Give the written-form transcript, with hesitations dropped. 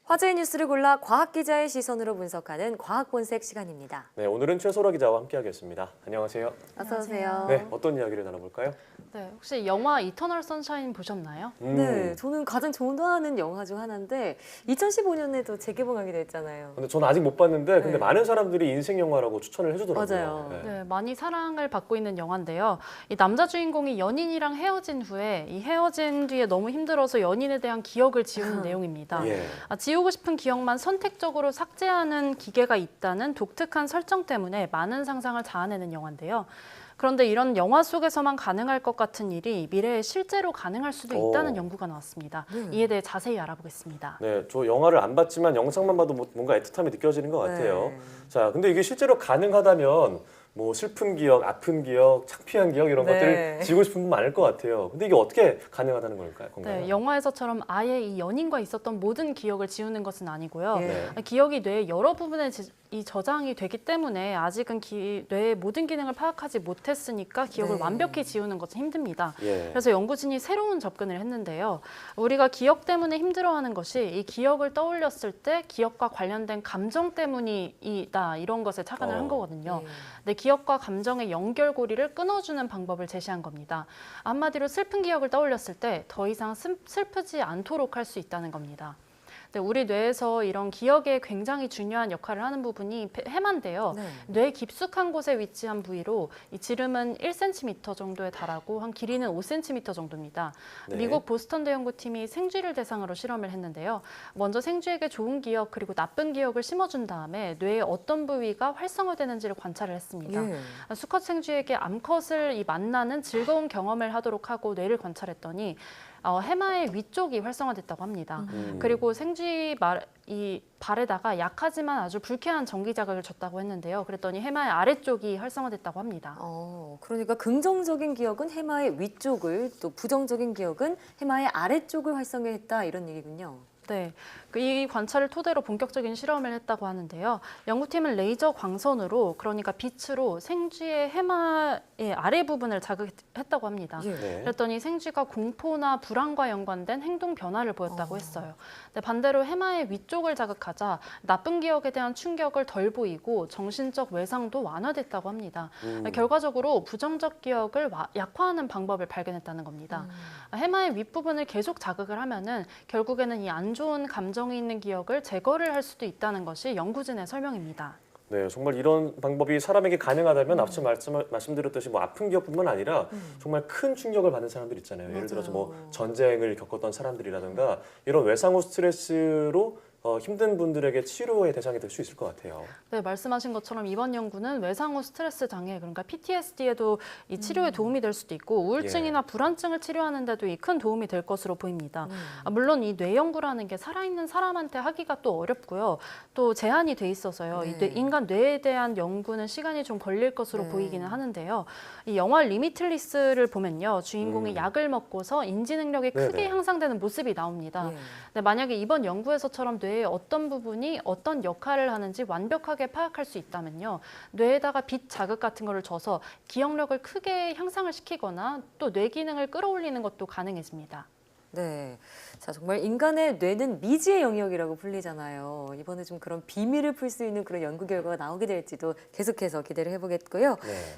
화제의 뉴스를 골라 과학 기자의 시선으로 분석하는 과학 본색 시간입니다. 네, 오늘은 최소라 기자와 함께하겠습니다. 안녕하세요. 어서 오세요. 네, 어떤 이야기를 나눠볼까요? 네, 혹시 영화 이터널 선샤인 보셨나요? 네, 저는 가장 좋아하는 영화 중 하나인데 2015년에도 재개봉하기로 했잖아요. 근데 저는 아직 못 봤는데 근데 네. 많은 사람들이 인생 영화라고 추천을 해주더라고요. 맞아요. 네, 많이 사랑을 받고 있는 영화인데요. 이 남자 주인공이 연인이랑 헤어진 후에 이 헤어진 뒤에 너무 힘들어서 연인에 대한 기억을 지우는 내용입니다. 예. 지우고 싶은 기억만 선택적으로 삭제하는 기계가 있다는 독특한 설정 때문에 많은 상상을 자아내는 영화인데요. 그런데 이런 영화 속에서만 가능할 것 같은 일이 미래에 실제로 가능할 수도 있다는 연구가 나왔습니다. 이에 대해 자세히 알아보겠습니다. 네, 저 영화를 안 봤지만 영상만 봐도 뭔가 애틋함이 느껴지는 것 같아요. 네. 자, 근데 이게 실제로 가능하다면 뭐 슬픈 기억, 아픈 기억, 창피한 기억 이런 네. 것들을 지우고 싶은 분 많을 것 같아요. 근데 이게 어떻게 가능하다는 걸까요? 네, 영화에서처럼 아예 이 연인과 있었던 모든 기억을 지우는 것은 아니고요. 예. 기억이 뇌의 여러 부분에 이 저장이 되기 때문에 아직은 뇌의 모든 기능을 파악하지 못했으니까 기억을 네. 완벽히 지우는 것은 힘듭니다. 예. 그래서 연구진이 새로운 접근을 했는데요. 우리가 기억 때문에 힘들어하는 것이 이 기억을 떠올렸을 때 기억과 관련된 감정 때문이다 이런 것을 착안을 한 거거든요. 네. 내 기억과 감정의 연결고리를 끊어주는 방법을 제시한 겁니다. 한마디로 슬픈 기억을 떠올렸을 때 더 이상 슬프지 않도록 할 수 있다는 겁니다. 우리 뇌에서 이런 기억에 굉장히 중요한 역할을 하는 부분이 해마인데요. 네. 뇌 깊숙한 곳에 위치한 부위로 이 지름은 1cm 정도에 달하고 한 길이는 5cm 정도입니다. 네. 미국 보스턴대 연구팀이 생쥐를 대상으로 실험을 했는데요. 먼저 생쥐에게 좋은 기억 그리고 나쁜 기억을 심어준 다음에 뇌의 어떤 부위가 활성화되는지를 관찰을 했습니다. 예. 수컷 생쥐에게 암컷을 만나는 즐거운 경험을 하도록 하고 뇌를 관찰했더니 해마의 위쪽이 활성화됐다고 합니다. 그리고 생쥐 이 발에다가 약하지만 아주 불쾌한 전기 자극을 줬다고 했는데요. 그랬더니 해마의 아래쪽이 활성화됐다고 합니다. 그러니까 긍정적인 기억은 해마의 위쪽을, 또 부정적인 기억은 해마의 아래쪽을 활성화했다 이런 얘기군요. 네, 이 관찰을 토대로 본격적인 실험을 했다고 하는데요. 연구팀은 레이저 광선으로, 그러니까 빛으로 생쥐의 해마의 아래 부분을 자극했다고 합니다. 예. 네. 그랬더니 생쥐가 공포나 불안과 연관된 행동 변화를 보였다고 했어요. 네, 반대로 해마의 위쪽을 자극하자 나쁜 기억에 대한 충격을 덜 보이고 정신적 외상도 완화됐다고 합니다. 결과적으로 부정적 기억을 약화하는 방법을 발견했다는 겁니다. 해마의 윗부분을 계속 자극을 하면은 결국에는 이 안 좋은 감정이 있는 기억을 제거를 할 수도 있다는 것이 연구진의 설명입니다. 네, 정말 이런 방법이 사람에게 가능하다면 앞서 말씀드렸듯이 뭐 아픈 기억뿐만 아니라 정말 큰 충격을 받는 사람들 있잖아요. 예를 들어서 뭐 전쟁을 겪었던 사람들이라든가 이런 외상 후 스트레스로 힘든 분들에게 치료의 대상이 될 수 있을 것 같아요. 네, 말씀하신 것처럼 이번 연구는 외상 후 스트레스 장애, 그러니까 PTSD에도 이 치료에 도움이 될 수도 있고 우울증이나 불안증을 치료하는 데도 이 큰 도움이 될 것으로 보입니다. 물론 이 뇌 연구라는 게 살아있는 사람한테 하기가 또 어렵고요. 또 제한이 돼 있어서요. 네. 인간 뇌에 대한 연구는 시간이 좀 걸릴 것으로 보이기는 하는데요. 이 영화 리미틀리스를 보면요. 주인공이 약을 먹고서 인지 능력이 크게 네네. 향상되는 모습이 나옵니다. 예. 네, 만약에 이번 연구에서처럼 뇌의 어떤 부분이 어떤 역할을 하는지 완벽하게 파악할 수 있다면요. 뇌에다가 빛 자극 같은 거를 줘서 기억력을 크게 향상을 시키거나 또 뇌 기능을 끌어올리는 것도 가능해집니다. 네. 자, 정말 인간의 뇌는 미지의 영역이라고 불리잖아요. 이번에 좀 그런 비밀을 풀 수 있는 그런 연구 결과가 나오게 될지도 계속해서 기대를 해보겠고요. 네.